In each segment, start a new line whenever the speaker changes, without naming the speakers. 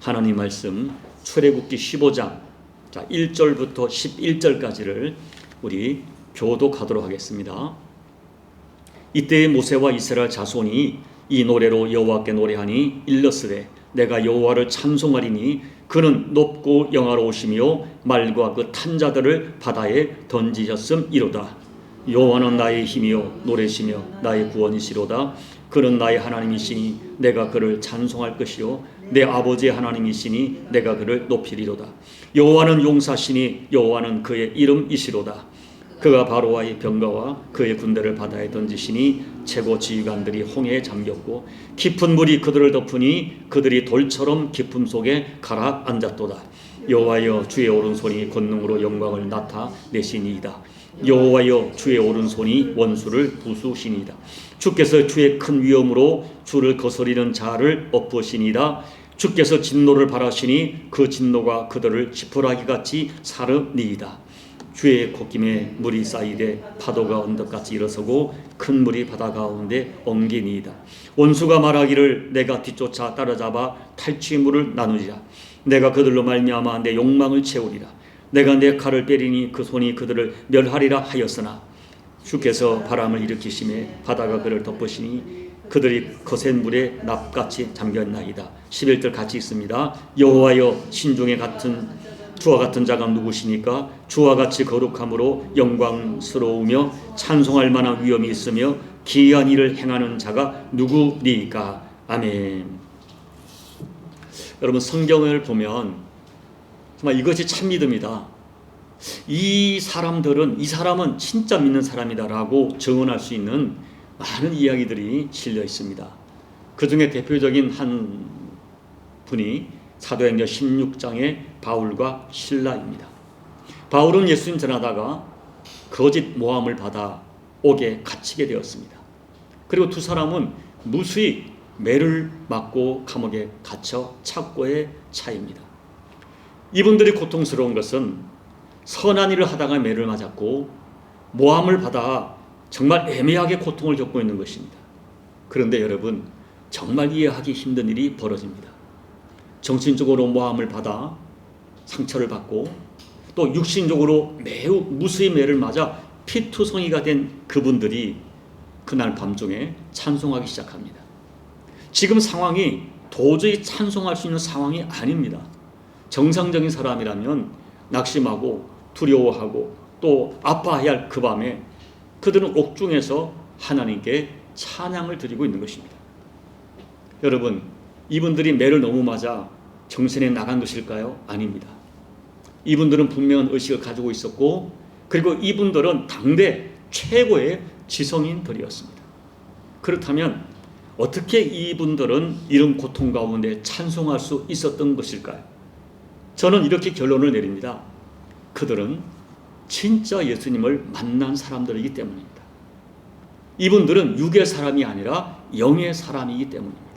하나님 말씀 출애굽기 15장 1절부터 11절까지를 우리 교독하도록 하겠습니다. 이때 모세와 이스라엘 자손이 이 노래로 여호와께 노래하니 일렀으되 내가 여호와를 찬송하리니 그는 높고 영화로우시며 말과 그 탄자들을 바다에 던지셨음이로다. 여호와는 나의 힘이요 노래시며 나의 구원이시로다. 그는 나의 하나님이시니 내가 그를 찬송할 것이요 내 아버지의 하나님이시니 내가 그를 높이리로다. 여호와는 용사시니 여호와는 그의 이름이시로다. 그가 바로와의 병거와 그의 군대를 바다에 던지시니 최고 지휘관들이 홍해에 잠겼고 깊은 물이 그들을 덮으니 그들이 돌처럼 깊음 속에 가라앉았도다. 여호와여 주의 오른손이 권능으로 영광을 나타내시니이다. 여호와여 주의 오른손이 원수를 부수시니이다. 주께서 주의 큰 위엄으로 주를 거스리는 자를 엎으시니이다. 주께서 진노를 발하시니 그 진노가 그들을 지푸라기같이 사르니이다. 주의 콧김에 물이 쌓이되 파도가 언덕같이 일어서고 큰 물이 바다 가운데 엉기니이다. 원수가 말하기를 내가 뒤쫓아 따라잡아 탈취물을 나누리라. 내가 그들로 말미암아 내 욕망을 채우리라. 내가 내 칼을 빼리니 그 손이 그들을 멸하리라 하였으나 주께서 바람을 일으키심에 바다가 그를 덮으시니 그들이 거센 물에 납같이 잠겼나이다. 11절 같이 있습니다. 여호와여 신중에 같은 주와 같은 자가 누구시니까? 주와 같이 거룩함으로 영광스러우며 찬송할 만한 위엄이 있으며 기이한 일을 행하는 자가 누구리까? 아멘. 여러분 성경을 보면 정말 이것이 참 믿음이다. 이 사람은 진짜 믿는 사람이다라고 증언할 수 있는 많은 이야기들이 실려 있습니다. 그 중에 대표적인 한 분이 사도행전 16장의 바울과 실라입니다. 바울은 예수님 전하다가 거짓 모함을 받아 옥에 갇히게 되었습니다. 그리고 두 사람은 무수히 매를 맞고 감옥에 갇혀 착고에 차입니다. 이분들이 고통스러운 것은 선한 일을 하다가 매를 맞았고 모함을 받아 정말 애매하게 고통을 겪고 있는 것입니다. 그런데 여러분 정말 이해하기 힘든 일이 벌어집니다. 정신적으로 모함을 받아 상처를 받고 또 육신적으로 매우 무수히 매를 맞아 피투성이가 된 그분들이 그날 밤중에 찬송하기 시작합니다. 지금 상황이 도저히 찬송할 수 있는 상황이 아닙니다. 정상적인 사람이라면 낙심하고 두려워하고 또 아파해야 할 그 밤에 그들은 옥중에서 하나님께 찬양을 드리고 있는 것입니다. 여러분 이분들이 매를 너무 맞아 정신에 나간 것일까요? 아닙니다. 이분들은 분명한 의식을 가지고 있었고 그리고 이분들은 당대 최고의 지성인들이었습니다. 그렇다면 어떻게 이분들은 이런 고통 가운데 찬송할 수 있었던 것일까요? 저는 이렇게 결론을 내립니다. 그들은 진짜 예수님을 만난 사람들이기 때문입니다. 이분들은 육의 사람이 아니라 영의 사람이기 때문입니다.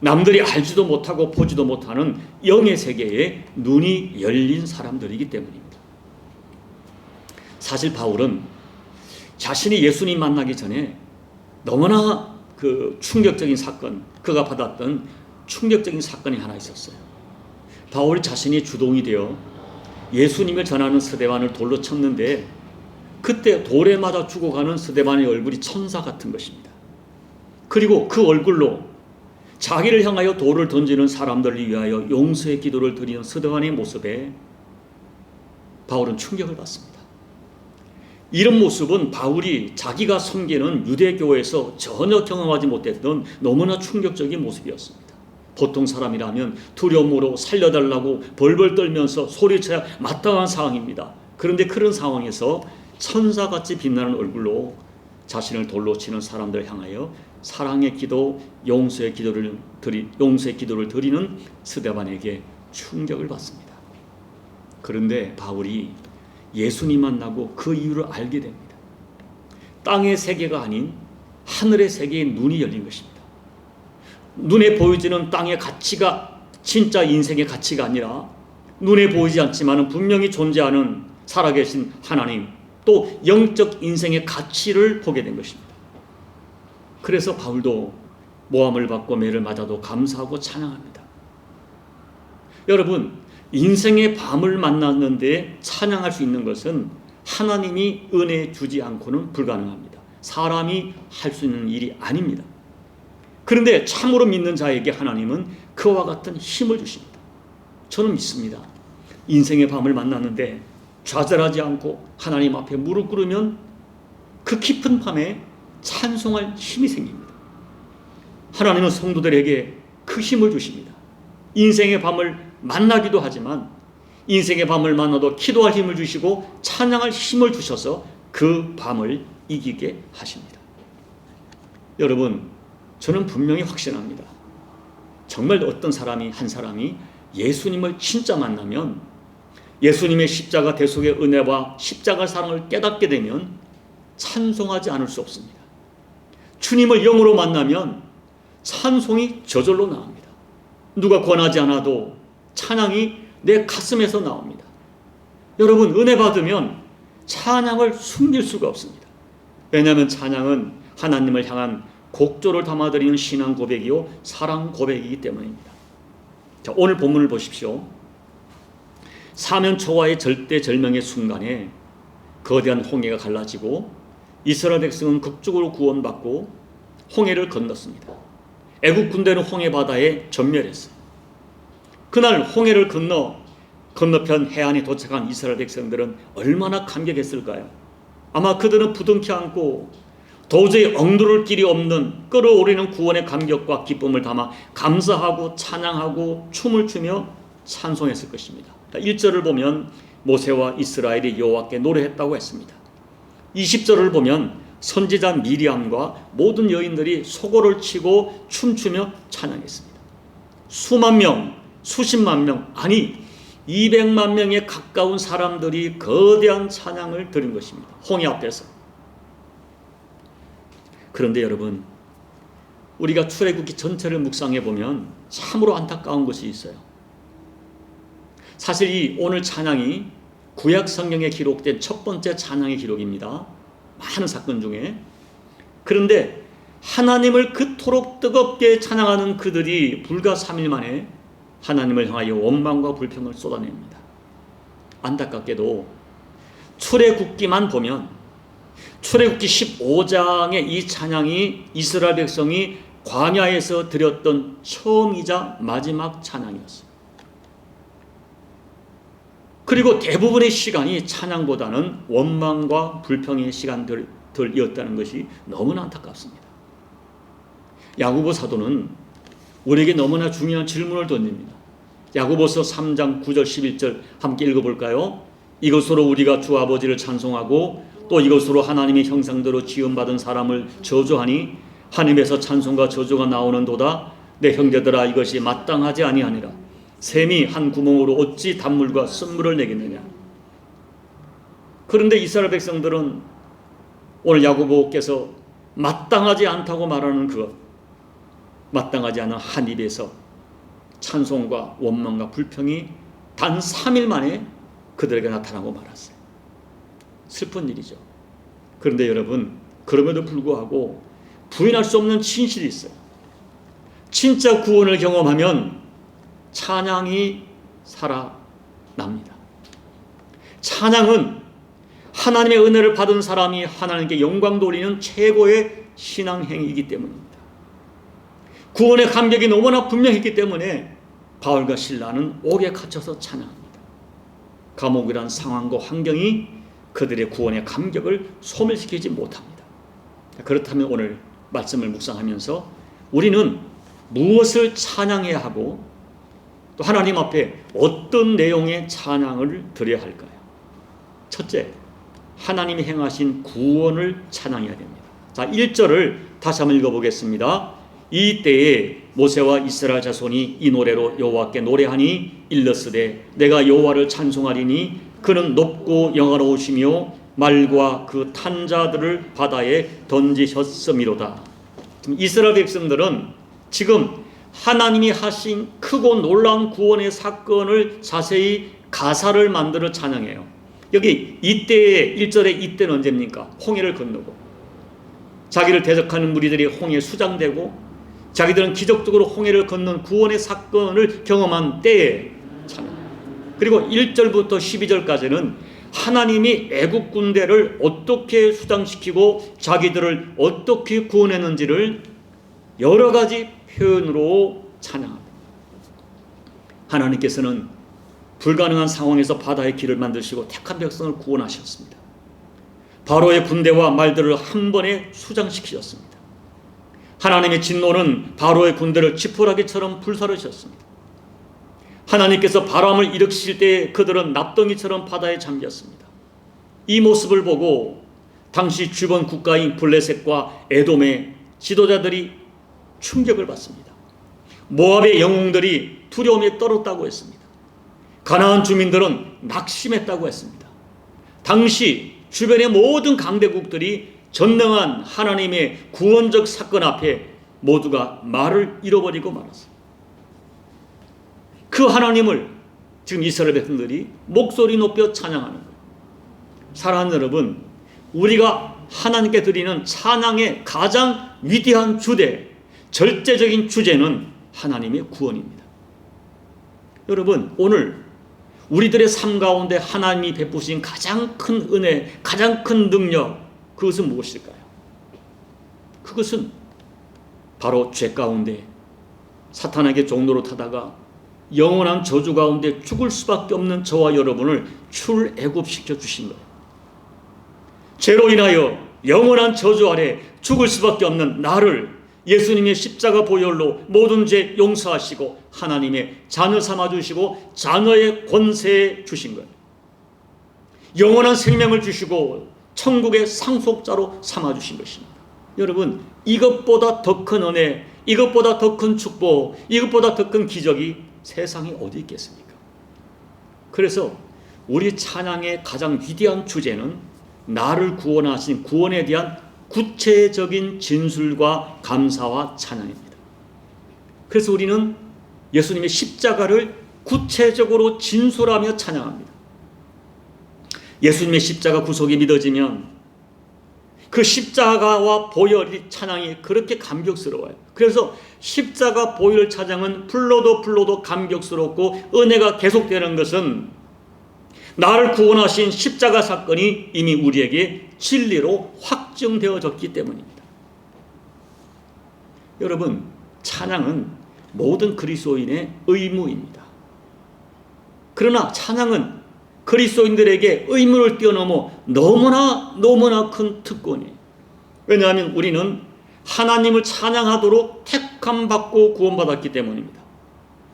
남들이 알지도 못하고 보지도 못하는 영의 세계에 눈이 열린 사람들이기 때문입니다. 사실 바울은 자신이 예수님 만나기 전에 너무나 충격적인 사건, 그가 받았던 충격적인 사건이 하나 있었어요. 바울이 자신이 주동이 되어 예수님을 전하는 스데반을 돌로 쳤는데 그때 돌에 맞아 죽어가는 스데반의 얼굴이 천사 같은 것입니다. 그리고 그 얼굴로 자기를 향하여 돌을 던지는 사람들을 위하여 용서의 기도를 드리는 스데반의 모습에 바울은 충격을 받습니다. 이런 모습은 바울이 자기가 섬기는 유대교회에서 전혀 경험하지 못했던 너무나 충격적인 모습이었습니다. 보통 사람이라면 두려움으로 살려달라고 벌벌 떨면서 소리쳐야 마땅한 상황입니다. 그런데 그런 상황에서 천사같이 빛나는 얼굴로 자신을 돌로 치는 사람들을 향하여 사랑의 기도, 용서의 기도를 드리는 스데반에게 충격을 받습니다. 그런데 바울이 예수님 만나고 그 이유를 알게 됩니다. 땅의 세계가 아닌 하늘의 세계에 눈이 열린 것입니다. 눈에 보이지는 땅의 가치가 진짜 인생의 가치가 아니라 눈에 보이지 않지만 분명히 존재하는 살아계신 하나님, 또 영적 인생의 가치를 보게 된 것입니다. 그래서 바울도 모함을 받고 매를 맞아도 감사하고 찬양합니다. 여러분, 인생의 밤을 만났는데 찬양할 수 있는 것은 하나님이 은혜 주지 않고는 불가능합니다. 사람이 할 수 있는 일이 아닙니다. 그런데 참으로 믿는 자에게 하나님은 그와 같은 힘을 주십니다. 저는 믿습니다. 인생의 밤을 만났는데 좌절하지 않고 하나님 앞에 무릎 꿇으면 그 깊은 밤에 찬송할 힘이 생깁니다. 하나님은 성도들에게 그 힘을 주십니다. 인생의 밤을 만나기도 하지만 인생의 밤을 만나도 기도할 힘을 주시고 찬양할 힘을 주셔서 그 밤을 이기게 하십니다. 여러분, 저는 분명히 확신합니다. 정말 어떤 사람이 한 사람이 예수님을 진짜 만나면, 예수님의 십자가 대속의 은혜와 십자가 사랑을 깨닫게 되면 찬송하지 않을 수 없습니다. 주님을 영으로 만나면 찬송이 저절로 나옵니다. 누가 권하지 않아도 찬양이 내 가슴에서 나옵니다. 여러분, 은혜 받으면 찬양을 숨길 수가 없습니다. 왜냐하면 찬양은 하나님을 향한 곡조를 담아드리는 신앙 고백이요 사랑 고백이기 때문입니다. 자, 오늘 본문을 보십시오. 사면 초과의 절대절명의 순간에 거대한 홍해가 갈라지고 이스라엘 백성은 극적으로 구원받고 홍해를 건넜습니다. 애국 군대는 홍해 바다에 전멸했어요. 그날 홍해를 건너편 해안에 도착한 이스라엘 백성들은 얼마나 감격했을까요? 아마 그들은 부둥켜 안고 도저히 엉두를 길이 없는 끌어오르는 구원의 감격과 기쁨을 담아 감사하고 찬양하고 춤을 추며 찬송했을 것입니다. 1절을 보면 모세와 이스라엘이 여호와께 노래했다고 했습니다. 20절을 보면 선지자 미리암과 모든 여인들이 소고를 치고 춤추며 찬양했습니다. 수만 명, 수십만 명, 아니 200만 명에 가까운 사람들이 거대한 찬양을 드린 것입니다. 홍해 앞에서. 그런데 여러분, 우리가 출애굽기 전체를 묵상해 보면 참으로 안타까운 것이 있어요. 사실 이 오늘 찬양이 구약 성경에 기록된 첫 번째 찬양의 기록입니다. 많은 사건 중에. 그런데 하나님을 그토록 뜨겁게 찬양하는 그들이 불과 3일 만에 하나님을 향하여 원망과 불평을 쏟아냅니다. 안타깝게도 출애굽기만 보면 출애굽기 15장의 이 찬양이 이스라엘 백성이 광야에서 드렸던 처음이자 마지막 찬양이었어요. 그리고 대부분의 시간이 찬양보다는 원망과 불평의 시간들이었다는 것이 너무나 안타깝습니다. 야고보 사도는 우리에게 너무나 중요한 질문을 던집니다. 야고보서 3장 9절 11절 함께 읽어볼까요? 이것으로 우리가 주 아버지를 찬송하고 또 이것으로 하나님의 형상대로 지음받은 사람을 저주하니 하늘에서 찬송과 저주가 나오는도다. 내 형제들아, 이것이 마땅하지 아니하니라. 샘이 한 구멍으로 어찌 단물과 쓴물을 내겠느냐. 그런데 이스라엘 백성들은 오늘 야고보께서 마땅하지 않다고 말하는 그것, 마땅하지 않은 한 입에서 찬송과 원망과 불평이 단 3일 만에 그들에게 나타나고 말았어요. 슬픈 일이죠. 그런데 여러분, 그럼에도 불구하고 부인할 수 없는 진실이 있어요. 진짜 구원을 경험하면 찬양이 살아납니다. 찬양은 하나님의 은혜를 받은 사람이 하나님께 영광 돌리는 최고의 신앙행위이기 때문입니다. 구원의 감격이 너무나 분명했기 때문에 바울과 실라는 옥에 갇혀서 찬양합니다. 감옥이란 상황과 환경이 그들의 구원의 감격을 소멸시키지 못합니다. 그렇다면 오늘 말씀을 묵상하면서 우리는 무엇을 찬양해야 하고 또 하나님 앞에 어떤 내용의 찬양을 드려야 할까요? 첫째, 하나님이 행하신 구원을 찬양해야 됩니다. 자, 1절을 다시 한번 읽어보겠습니다. 이때에 모세와 이스라엘 자손이 이 노래로 여호와께 노래하니 일렀으되 내가 여호와를 찬송하리니 그는 높고 영화로우시며 말과 그 탄자들을 바다에 던지셨음이로다. 이스라엘 백성들은 지금 하나님이 하신 크고 놀라운 구원의 사건을 자세히 가사를 만들어 찬양해요. 여기 이때의 1절의 이때는 언제입니까? 홍해를 건너고 자기를 대적하는 무리들이 홍해에 수장되고 자기들은 기적적으로 홍해를 건넌 구원의 사건을 경험한 때에 그리고 1절부터 12절까지는 하나님이 애국 군대를 어떻게 수장시키고 자기들을 어떻게 구원했는지를 여러 가지 표현으로 찬양합니다. 하나님께서는 불가능한 상황에서 바다의 길을 만드시고 택한 백성을 구원하셨습니다. 바로의 군대와 말들을 한 번에 수장시키셨습니다. 하나님의 진노는 바로의 군대를 지푸라기처럼 불사르셨습니다. 하나님께서 바람을 일으키실 때 그들은 납덩이처럼 바다에 잠겼습니다. 이 모습을 보고 당시 주변 국가인 블레셋과 에돔의 지도자들이 충격을 받습니다. 모압의 영웅들이 두려움에 떨었다고 했습니다. 가나안 주민들은 낙심했다고 했습니다. 당시 주변의 모든 강대국들이 전능한 하나님의 구원적 사건 앞에 모두가 말을 잃어버리고 말았습니다. 그 하나님을 지금 이스라엘 백성들이 목소리 높여 찬양하는 거예요. 사랑하는 여러분, 우리가 하나님께 드리는 찬양의 가장 위대한 주제, 절대적인 주제는 하나님의 구원입니다. 여러분, 오늘 우리들의 삶 가운데 하나님이 베푸신 가장 큰 은혜, 가장 큰 능력, 그것은 무엇일까요? 그것은 바로 죄 가운데 사탄에게 종로로 타다가 영원한 저주 가운데 죽을 수밖에 없는 저와 여러분을 출애굽시켜 주신 거예요. 죄로 인하여 영원한 저주 아래 죽을 수밖에 없는 나를 예수님의 십자가 보혈로 모든 죄 용서하시고 하나님의 자녀 삼아주시고 자녀의 권세 주신 거예요. 영원한 생명을 주시고 천국의 상속자로 삼아주신 것입니다. 여러분, 이것보다 더 큰 은혜, 이것보다 더 큰 축복, 이것보다 더 큰 기적이 세상에 어디 있겠습니까? 그래서 우리 찬양의 가장 위대한 주제는 나를 구원하신 구원에 대한 구체적인 진술과 감사와 찬양입니다. 그래서 우리는 예수님의 십자가를 구체적으로 진술하며 찬양합니다. 예수님의 십자가 구속이 믿어지면 그 십자가와 보혈의 찬양이 그렇게 감격스러워요. 그래서 십자가 보혈 찬양은 불러도 감격스럽고 은혜가 계속되는 것은 나를 구원하신 십자가 사건이 이미 우리에게 진리로 확정되어졌기 때문입니다. 여러분, 찬양은 모든 그리스도인의 의무입니다. 그러나 찬양은 그리스도인들에게 의무를 뛰어넘어 너무나 큰 특권이에요. 왜냐하면 우리는 하나님을 찬양하도록 택함받고 구원받았기 때문입니다.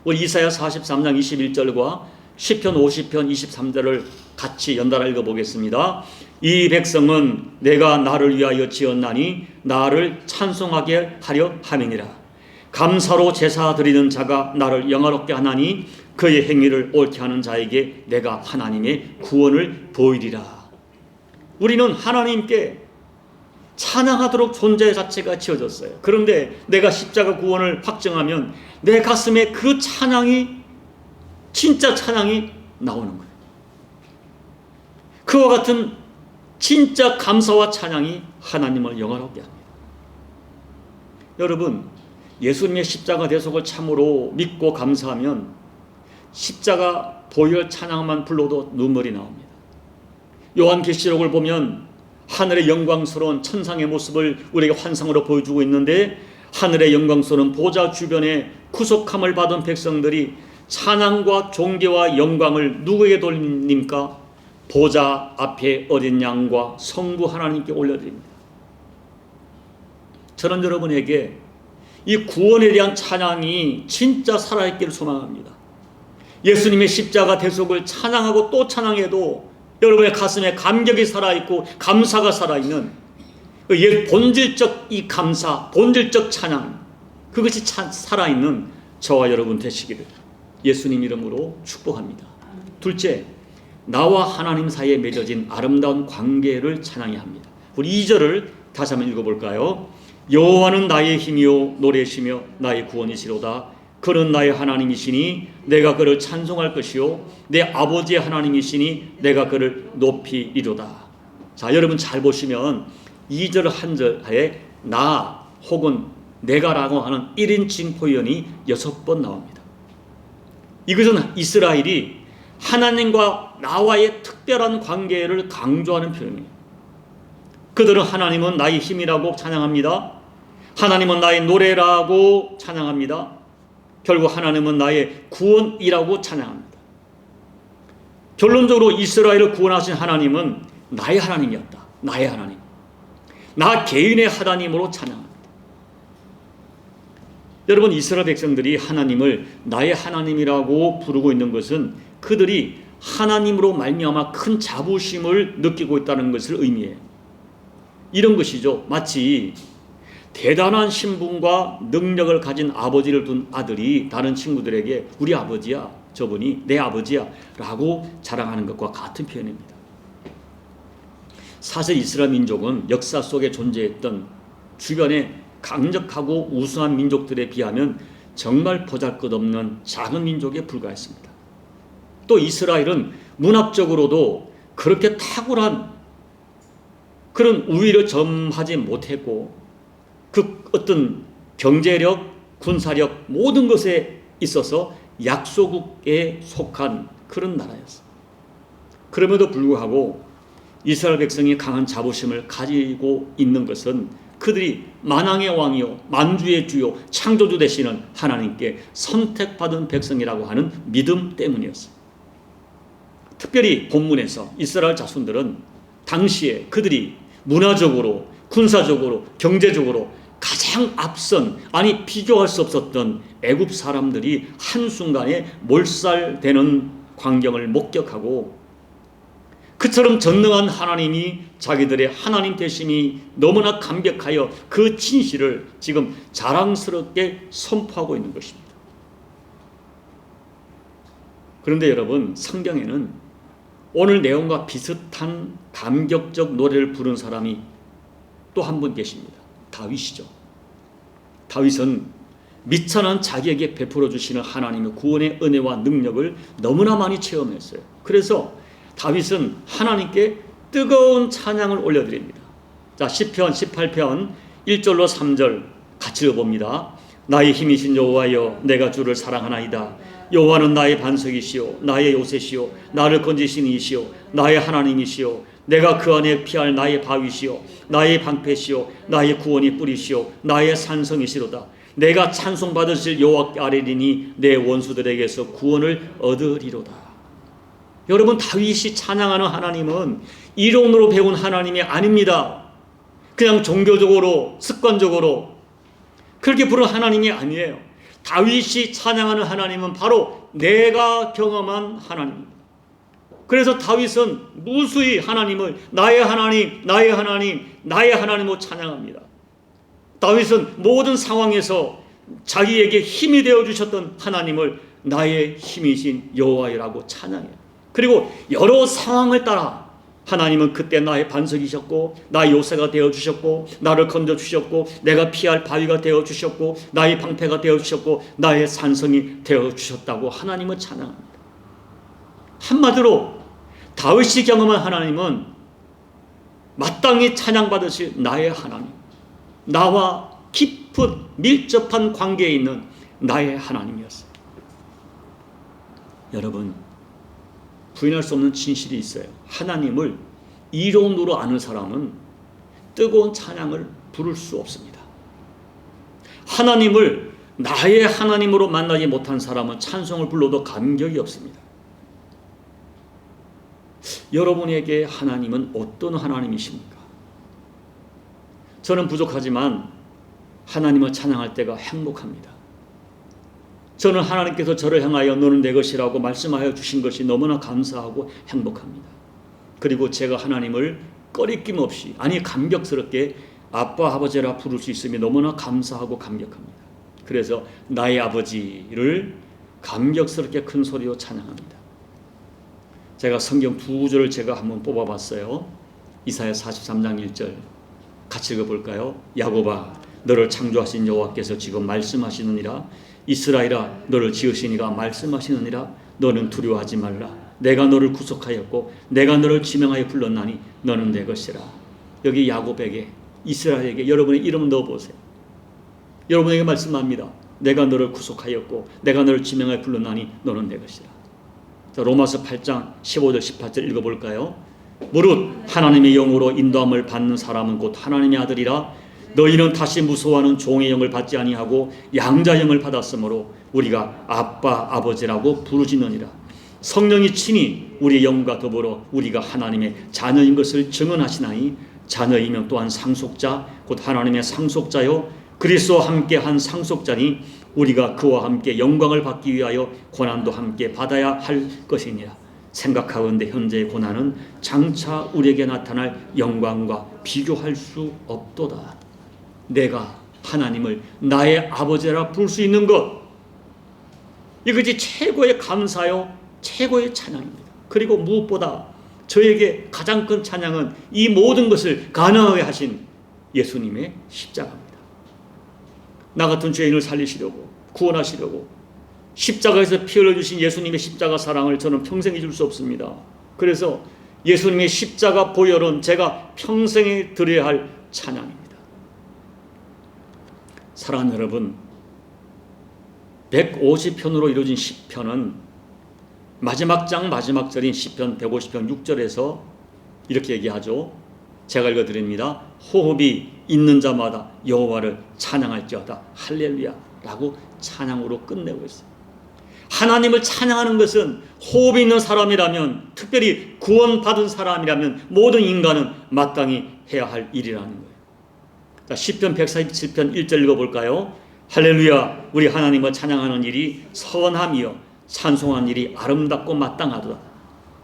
우리 이사야 43장 21절과 시편 50편 23절을 같이 연달아 읽어보겠습니다. 이 백성은 내가 나를 위하여 지었나니 나를 찬송하게 하려 함이니라. 감사로 제사 드리는 자가 나를 영화롭게 하나니 그의 행위를 옳게 하는 자에게 내가 하나님의 구원을 보이리라. 우리는 하나님께 찬양하도록 존재 자체가 지어졌어요. 그런데 내가 십자가 구원을 확정하면 내 가슴에 그 찬양이, 진짜 찬양이 나오는 거예요. 그와 같은 진짜 감사와 찬양이 하나님을 영화롭게 합니다. 여러분, 예수님의 십자가 대속을 참으로 믿고 감사하면 십자가 보혈 찬양만 불러도 눈물이 나옵니다. 요한계시록을 보면 하늘의 영광스러운 천상의 모습을 우리에게 환상으로 보여주고 있는데, 하늘의 영광스러운 보좌 주변에 구속함을 받은 백성들이 찬양과 존귀와 영광을 누구에게 돌립니까? 보좌 앞에 어린 양과 성부 하나님께 올려드립니다. 저는 여러분에게 이 구원에 대한 찬양이 진짜 살아있기를 소망합니다. 예수님의 십자가 대속을 찬양하고 또 찬양해도 여러분의 가슴에 감격이 살아있고 감사가 살아있는 본질적 이 감사, 본질적 찬양, 그것이 살아있는 저와 여러분 되시기를 예수님 이름으로 축복합니다. 둘째, 나와 하나님 사이에 맺어진 아름다운 관계를 찬양해야 합니다. 우리 2절을 다시 한번 읽어볼까요? 여호와는 나의 힘이요 노래시며 나의 구원이시로다. 그는 나의 하나님이시니 내가 그를 찬송할 것이요 내 아버지의 하나님이시니 내가 그를 높이리로다. 자, 여러분 잘 보시면 2절 한 절에 나 혹은 내가라고 하는 1인칭 표현이 6번 나옵니다. 이것은 이스라엘이 하나님과 나와의 특별한 관계를 강조하는 표현이에요. 그들은 하나님은 나의 힘이라고 찬양합니다. 하나님은 나의 노래라고 찬양합니다. 결국 하나님은 나의 구원이라고 찬양합니다. 결론적으로 이스라엘을 구원하신 하나님은 나의 하나님이었다. 나의 하나님. 나 개인의 하나님으로 찬양합니다. 여러분, 이스라엘 백성들이 하나님을 나의 하나님이라고 부르고 있는 것은 그들이 하나님으로 말미암아 큰 자부심을 느끼고 있다는 것을 의미해요. 이런 것이죠. 마치 대단한 신분과 능력을 가진 아버지를 둔 아들이 다른 친구들에게 우리 아버지야, 저분이 내 아버지야 라고 자랑하는 것과 같은 표현입니다. 사실 이스라엘 민족은 역사 속에 존재했던 주변에 강력하고 우수한 민족들에 비하면 정말 보잘것없는 작은 민족에 불과했습니다. 또 이스라엘은 문학적으로도 그렇게 탁월한 그런 우위를 점하지 못했고 그 어떤 경제력, 군사력 모든 것에 있어서 약소국에 속한 그런 나라였어요. 그럼에도 불구하고 이스라엘 백성이 강한 자부심을 가지고 있는 것은 그들이 만왕의 왕이요 만주의 주요 창조주 되시는 하나님께 선택받은 백성이라고 하는 믿음 때문이었어요. 특별히 본문에서 이스라엘 자손들은 당시에 그들이 문화적으로, 군사적으로, 경제적으로 가장 앞선, 아니 비교할 수 없었던 애굽 사람들이 한순간에 몰살되는 광경을 목격하고 그처럼 전능한 하나님이 자기들의 하나님 되심이 너무나 감격하여 그 진실을 지금 자랑스럽게 선포하고 있는 것입니다. 그런데 여러분, 성경에는 오늘 내용과 비슷한 감격적 노래를 부른 사람이 또 한 분 계십니다. 다윗이죠. 다윗은 미천한 자기에게 베풀어 주시는 하나님의 구원의 은혜와 능력을 너무나 많이 체험했어요. 그래서 다윗은 하나님께 뜨거운 찬양을 올려드립니다. 자, 시편 18편 1절로 3절 같이 읽어봅니다. 나의 힘이신 여호와여, 내가 주를 사랑하나이다. 여호와는 나의 반석이시오, 나의 요새시오, 나를 건지신 이시오, 나의 하나님이시오. 내가 그 안에 피할 나의 바위시오, 나의 방패시오, 나의 구원의 뿌리시오, 나의 산성이시로다. 내가 찬송받으실 여호와께 아뢰리니 내 원수들에게서 구원을 얻으리로다. 여러분, 다윗이 찬양하는 하나님은 이론으로 배운 하나님이 아닙니다. 그냥 종교적으로 습관적으로 그렇게 부른 하나님이 아니에요. 다윗이 찬양하는 하나님은 바로 내가 경험한 하나님입니다. 그래서 다윗은 무수히 하나님을 나의 하나님, 나의 하나님, 나의 하나님으로 찬양합니다. 다윗은 모든 상황에서 자기에게 힘이 되어주셨던 하나님을 나의 힘이신 여호와라고 찬양해요. 그리고 여러 상황을 따라 하나님은 그때 나의 반석이셨고 나의 요새가 되어주셨고 나를 건져주셨고 내가 피할 바위가 되어주셨고 나의 방패가 되어주셨고 나의 산성이 되어주셨다고 하나님을 찬양합니다. 한마디로 다윗이 경험한 하나님은 마땅히 찬양받으실 나의 하나님, 나와 깊은 밀접한 관계에 있는 나의 하나님이었어요. 여러분, 부인할 수 없는 진실이 있어요. 하나님을 이론으로 아는 사람은 뜨거운 찬양을 부를 수 없습니다. 하나님을 나의 하나님으로 만나지 못한 사람은 찬송을 불러도 감격이 없습니다. 여러분에게 하나님은 어떤 하나님이십니까? 저는 부족하지만 하나님을 찬양할 때가 행복합니다. 저는 하나님께서 저를 향하여 너는 내 것이라고 말씀하여 주신 것이 너무나 감사하고 행복합니다. 그리고 제가 하나님을 꺼리낌 없이, 아니 감격스럽게 아빠 아버지라 부를 수 있음이 너무나 감사하고 감격합니다. 그래서 나의 아버지를 감격스럽게 큰 소리로 찬양합니다. 제가 성경 두 구절을 제가 한번 뽑아봤어요. 이사야 43장 1절 같이 읽어볼까요? 야곱아, 너를 창조하신 여호와께서 지금 말씀하시느니라. 이스라엘아, 너를 지으신 이가 말씀하시느니라. 너는 두려워하지 말라. 내가 너를 구속하였고 내가 너를 지명하여 불렀나니 너는 내 것이라. 여기 야곱에게, 이스라엘에게 여러분의 이름 넣어보세요. 여러분에게 말씀합니다. 내가 너를 구속하였고 내가 너를 지명하여 불렀나니 너는 내 것이라. 자, 로마서 8장 15절 18절 읽어볼까요? 무릇 하나님의 영으로 인도함을 받는 사람은 곧 하나님의 아들이라. 너희는 다시 무서워하는 종의 영을 받지 아니하고 양자 영을 받았으므로 우리가 아빠 아버지라고 부르짖느니라. 성령이 친히 우리의 영과 더불어 우리가 하나님의 자녀인 것을 증언하시나니 자녀이면 또한 상속자 곧 하나님의 상속자요 그리스도와 함께 한 상속자니 우리가 그와 함께 영광을 받기 위하여 고난도 함께 받아야 할 것이니라. 생각하건대 현재의 고난은 장차 우리에게 나타날 영광과 비교할 수 없도다. 내가 하나님을 나의 아버지라 부를 수 있는 것, 이것이 최고의 감사요 최고의 찬양입니다. 그리고 무엇보다 저에게 가장 큰 찬양은 이 모든 것을 가능하게 하신 예수님의 십자가입니다. 나 같은 죄인을 살리시려고 구원하시려고 십자가에서 피 흘려주신 예수님의 십자가 사랑을 저는 평생 잊을 수 없습니다. 그래서 예수님의 십자가 보혈은 제가 평생에 드려야 할 찬양입니다. 사랑하는 여러분, 150편으로 이루어진 시편은 마지막 장 마지막 절인 시편 150편 6절에서 이렇게 얘기하죠. 제가 읽어드립니다. 호흡이 있는 자마다 여호와를 찬양할지어다 할렐루야 라고 찬양으로 끝내고 있어요. 하나님을 찬양하는 것은 호흡이 있는 사람이라면, 특별히 구원받은 사람이라면 모든 인간은 마땅히 해야 할 일이라는 거예요. 자, 시편 147편 1절 읽어볼까요? 할렐루야, 우리 하나님을 찬양하는 일이 선함이요 찬송하는 일이 아름답고 마땅하도다.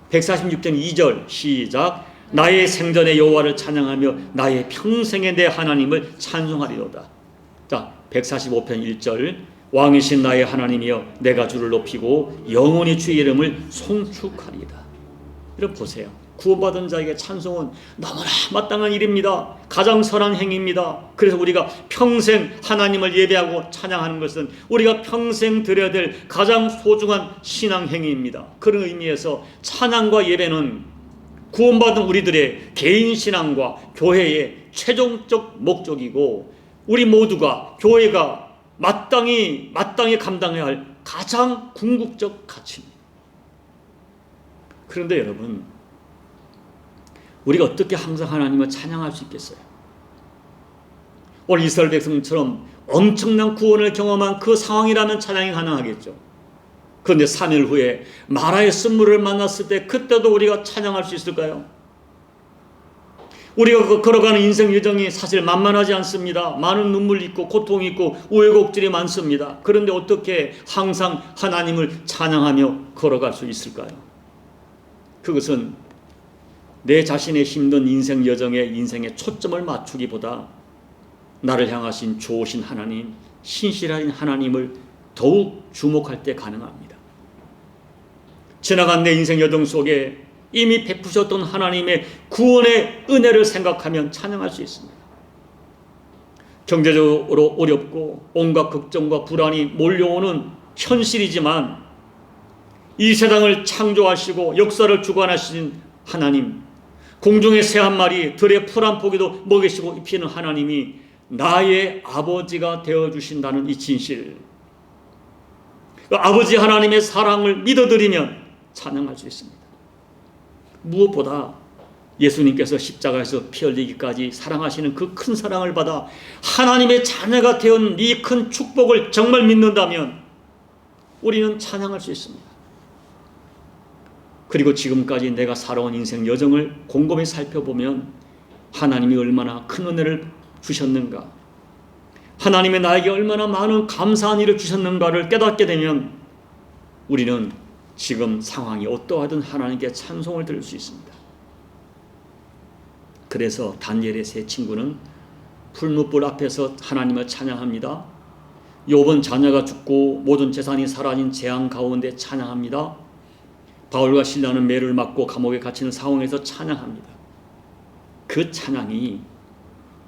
146편 2절 시작. 나의 생전에 여호와를 찬양하며 나의 평생에 내 하나님을 찬송하리로다. 자, 145편 1절 왕이신 나의 하나님이여 내가 주를 높이고 영원히 주의 이름을 송축하리이다. 이런 보세요. 구원받은 자에게 찬송은 너무나 마땅한 일입니다. 가장 선한 행위입니다. 그래서 우리가 평생 하나님을 예배하고 찬양하는 것은 우리가 평생 드려야 될 가장 소중한 신앙 행위입니다. 그런 의미에서 찬양과 예배는 구원받은 우리들의 개인 신앙과 교회의 최종적 목적이고, 우리 모두가 교회가 마땅히 감당해야 할 가장 궁극적 가치입니다. 그런데 여러분, 우리가 어떻게 항상 하나님을 찬양할 수 있겠어요? 오늘 이스라엘 백성처럼 엄청난 구원을 경험한 그 상황이라면 찬양이 가능하겠죠. 그런데 3일 후에 마라의 쓴물을 만났을 때 그때도 우리가 찬양할 수 있을까요? 우리가 걸어가는 인생 여정이 사실 만만하지 않습니다. 많은 눈물이 있고 고통이 있고 우여곡절이 많습니다. 그런데 어떻게 항상 하나님을 찬양하며 걸어갈 수 있을까요? 그것은 내 자신의 힘든 인생 여정에 인생의 초점을 맞추기보다 나를 향하신 좋으신 하나님, 신실하신 하나님을 더욱 주목할 때 가능합니다. 지나간 내 인생 여정 속에 이미 베푸셨던 하나님의 구원의 은혜를 생각하면 찬양할 수 있습니다. 경제적으로 어렵고 온갖 걱정과 불안이 몰려오는 현실이지만 이 세상을 창조하시고 역사를 주관하신 하나님, 공중의 새 한 마리, 들의 풀 한 포기도 먹이시고 입히는 하나님이 나의 아버지가 되어주신다는 이 진실, 그 아버지 하나님의 사랑을 믿어드리면 찬양할 수 있습니다. 무엇보다 예수님께서 십자가에서 피 흘리기까지 사랑하시는 그 큰 사랑을 받아 하나님의 자녀가 되은 이 큰 축복을 정말 믿는다면 우리는 찬양할 수 있습니다. 그리고 지금까지 내가 살아온 인생 여정을 곰곰이 살펴보면 하나님이 얼마나 큰 은혜를 주셨는가, 하나님이 나에게 얼마나 많은 감사한 일을 주셨는가를 깨닫게 되면 우리는 지금 상황이 어떠하든 하나님께 찬송을 드릴 수 있습니다. 그래서 다니엘의 세 친구는 풀무불 앞에서 하나님을 찬양합니다. 욥은 자녀가 죽고 모든 재산이 사라진 재앙 가운데 찬양합니다. 바울과 실라는 매를 맞고 감옥에 갇히는 상황에서 찬양합니다. 그 찬양이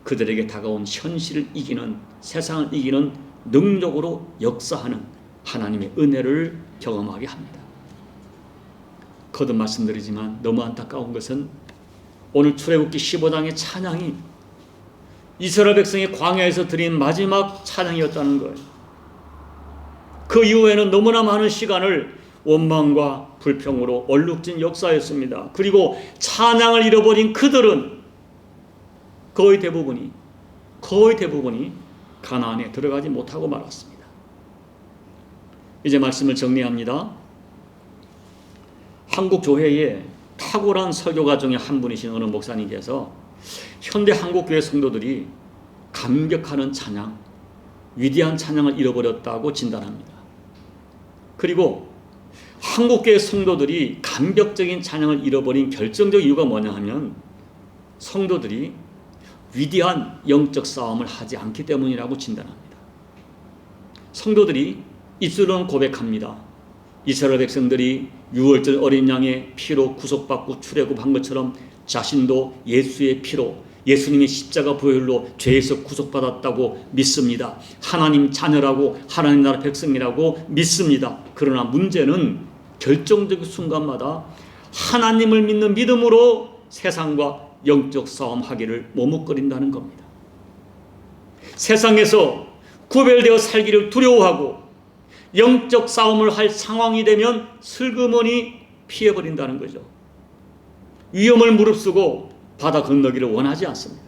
그들에게 다가온 현실을 이기는, 세상을 이기는 능력으로 역사하는 하나님의 은혜를 경험하게 합니다. 거듭 말씀드리지만 너무 안타까운 것은 오늘 출애굽기 15장의 찬양이 이스라엘 백성이 광야에서 드린 마지막 찬양이었다는 거예요. 그 이후에는 너무나 많은 시간을 원망과 불평으로 얼룩진 역사였습니다. 그리고 찬양을 잃어버린 그들은 거의 대부분이 가나안에 들어가지 못하고 말았습니다. 이제 말씀을 정리합니다. 한국 교회에 탁월한 설교가 중에 한 분이신 어느 목사님께서 현대 한국교회 성도들이 감격하는 찬양, 위대한 찬양을 잃어버렸다고 진단합니다. 그리고 한국교회 성도들이 감격적인 찬양을 잃어버린 결정적 이유가 뭐냐 하면 성도들이 위대한 영적 싸움을 하지 않기 때문이라고 진단합니다. 성도들이 입술로는 고백합니다. 이스라엘 백성들이 유월절 어린 양의 피로 구속받고 출애굽한 것처럼 자신도 예수의 피로, 예수님의 십자가 보혈로 죄에서 구속받았다고 믿습니다. 하나님 자녀라고, 하나님 나라 백성이라고 믿습니다. 그러나 문제는 결정적 순간마다 하나님을 믿는 믿음으로 세상과 영적 싸움하기를 머뭇거린다는 겁니다. 세상에서 구별되어 살기를 두려워하고 영적 싸움을 할 상황이 되면 슬그머니 피해버린다는 거죠. 위험을 무릅쓰고 바다 건너기를 원하지 않습니다.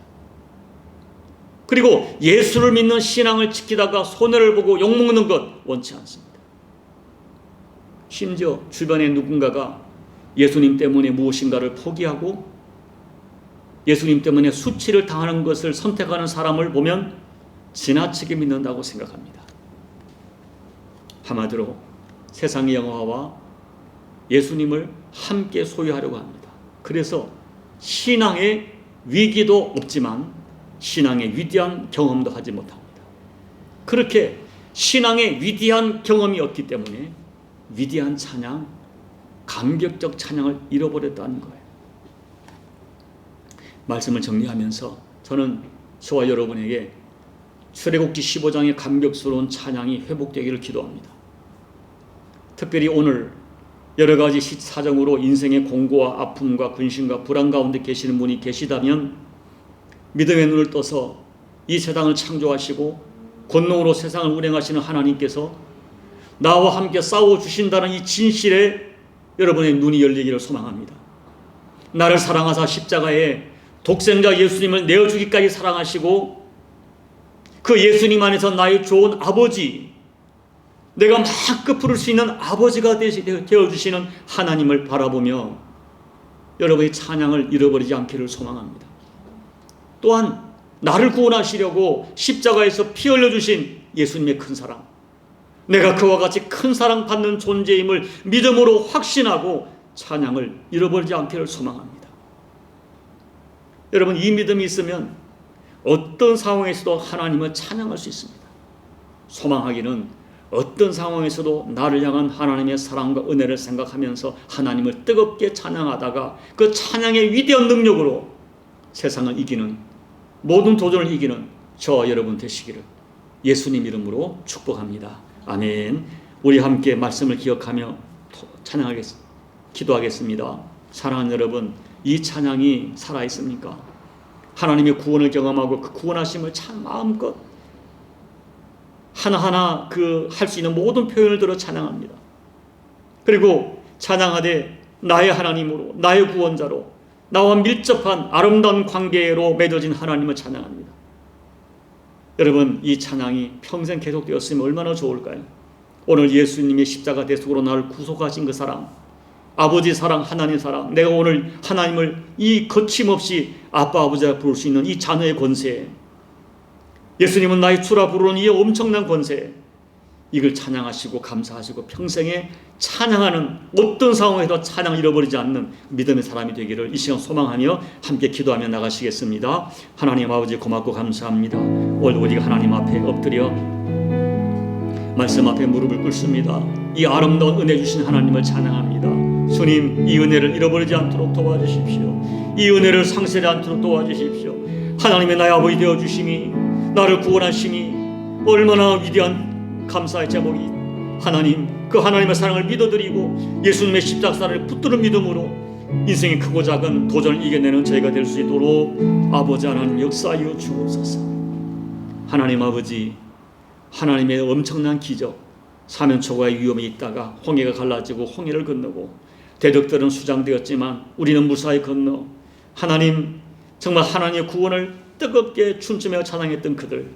그리고 예수를 믿는 신앙을 지키다가 손해를 보고 욕먹는 것 원치 않습니다. 심지어 주변에 누군가가 예수님 때문에 무엇인가를 포기하고 예수님 때문에 수치를 당하는 것을 선택하는 사람을 보면 지나치게 믿는다고 생각합니다. 한마디로 세상의 영화와 예수님을 함께 소유하려고 합니다. 그래서 신앙의 위기도 없지만 신앙의 위대한 경험도 하지 못합니다. 그렇게 신앙의 위대한 경험이 없기 때문에 위대한 찬양, 감격적 찬양을 잃어버렸다는 거예요. 말씀을 정리하면서 저는 저와 여러분에게 출애굽기 15장의 감격스러운 찬양이 회복되기를 기도합니다. 특별히 오늘 여러 가지 사정으로 인생의 공고와 아픔과 근심과 불안 가운데 계시는 분이 계시다면 믿음의 눈을 떠서 이 세상을 창조하시고 권능으로 세상을 운행하시는 하나님께서 나와 함께 싸워주신다는 이 진실에 여러분의 눈이 열리기를 소망합니다. 나를 사랑하사 십자가에 독생자 예수님을 내어주기까지 사랑하시고 그 예수님 안에서 나의 좋은 아버지, 내가 막 부를 수 있는 아버지가 되어주시는 하나님을 바라보며 여러분의 찬양을 잃어버리지 않기를 소망합니다. 또한 나를 구원하시려고 십자가에서 피 흘려주신 예수님의 큰 사랑, 내가 그와 같이 큰 사랑 받는 존재임을 믿음으로 확신하고 찬양을 잃어버리지 않기를 소망합니다. 여러분, 이 믿음이 있으면 어떤 상황에서도 하나님을 찬양할 수 있습니다. 소망하기는 어떤 상황에서도 나를 향한 하나님의 사랑과 은혜를 생각하면서 하나님을 뜨겁게 찬양하다가 그 찬양의 위대한 능력으로 세상을 이기는, 모든 도전을 이기는 저와 여러분 되시기를 예수님 이름으로 축복합니다. 아멘. 우리 함께 말씀을 기억하며 기도하겠습니다. 사랑하는 여러분, 이 찬양이 살아있습니까? 하나님의 구원을 경험하고 그 구원하심을 참 마음껏 하나하나 할 수 있는 모든 표현을 들어 찬양합니다. 그리고 찬양하되 나의 하나님으로, 나의 구원자로, 나와 밀접한 아름다운 관계로 맺어진 하나님을 찬양합니다. 여러분, 이 찬양이 평생 계속되었으면 얼마나 좋을까요? 오늘 예수님의 십자가 대속으로 나를 구속하신 그 사랑, 아버지 사랑, 하나님 사랑, 내가 오늘 하나님을 이 거침없이 아빠 아버지라 부를 수 있는 이 자녀의 권세, 예수님은 나의 주라 부르는 이 엄청난 권세, 이걸 찬양하시고 감사하시고 평생에 찬양하는, 어떤 상황에서 찬양 잃어버리지 않는 믿음의 사람이 되기를 이 시간 소망하며 함께 기도하며 나가시겠습니다. 하나님 아버지 고맙고 감사합니다. 오늘 우리가 하나님 앞에 엎드려 말씀 앞에 무릎을 꿇습니다. 이 아름다운 은혜 주신 하나님을 찬양합니다. 주님, 이 은혜를 잃어버리지 않도록 도와주십시오. 이 은혜를 상실하지 않도록 도와주십시오. 하나님의 나의 아버지 되어주심이, 나를 구원하심이 얼마나 위대한 감사의 제목이, 하나님, 그 하나님의 사랑을 믿어드리고 예수님의 십자가를 붙드는 믿음으로 인생의 크고 작은 도전을 이겨내는 저희가 될 수 있도록 아버지 하나님 역사하여 주옵소서. 하나님 아버지, 하나님의 엄청난 기적, 사면초가의 위험이 있다가 홍해가 갈라지고 홍해를 건너고 대적들은 수장되었지만 우리는 무사히 건너 하나님, 정말 하나님의 구원을 뜨겁게 춤추며 찬양했던 그들,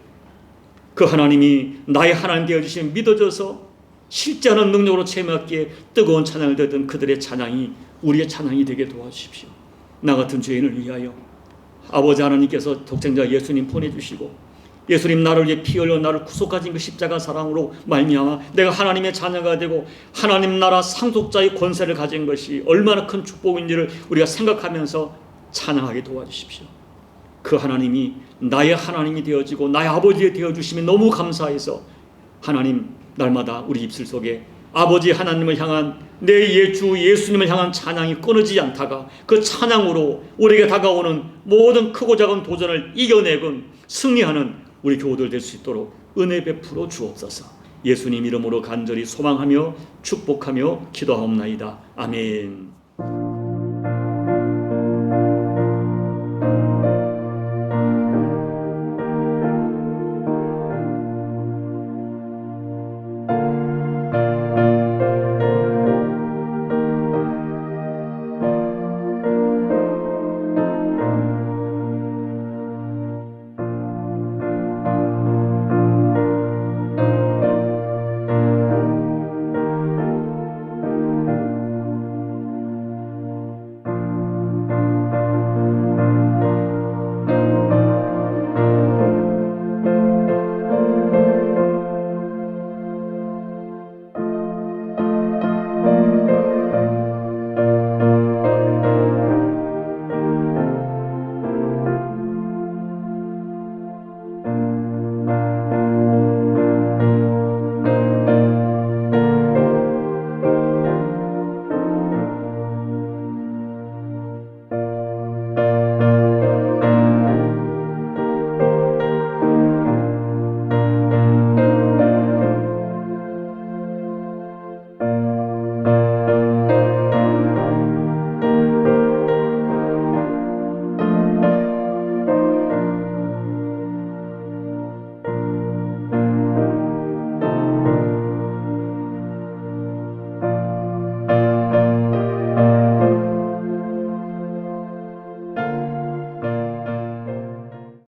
그 하나님이 나의 하나님 되어주시면 믿어져서 실제하는 능력으로 체험했기에 뜨거운 찬양을 듣던 그들의 찬양이 우리의 찬양이 되게 도와주십시오. 나 같은 죄인을 위하여 아버지 하나님께서 독생자 예수님 보내주시고 예수님 나를 위해 피 흘려 나를 구속하신 그 십자가 사랑으로 말미암아 내가 하나님의 자녀가 되고 하나님 나라 상속자의 권세를 가진 것이 얼마나 큰 축복인지를 우리가 생각하면서 찬양하게 도와주십시오. 그 하나님이 나의 하나님이 되어지고 나의 아버지 되어주시면 너무 감사해서 하나님 날마다 우리 입술 속에 아버지 하나님을 향한 내 예주 예수님을 향한 찬양이 끊어지지 않다가 그 찬양으로 우리에게 다가오는 모든 크고 작은 도전을 이겨내건 승리하는 우리 교우들 될 수 있도록 은혜 베풀어 주옵소서. 예수님 이름으로 간절히 소망하며 축복하며 기도하옵나이다. 아멘.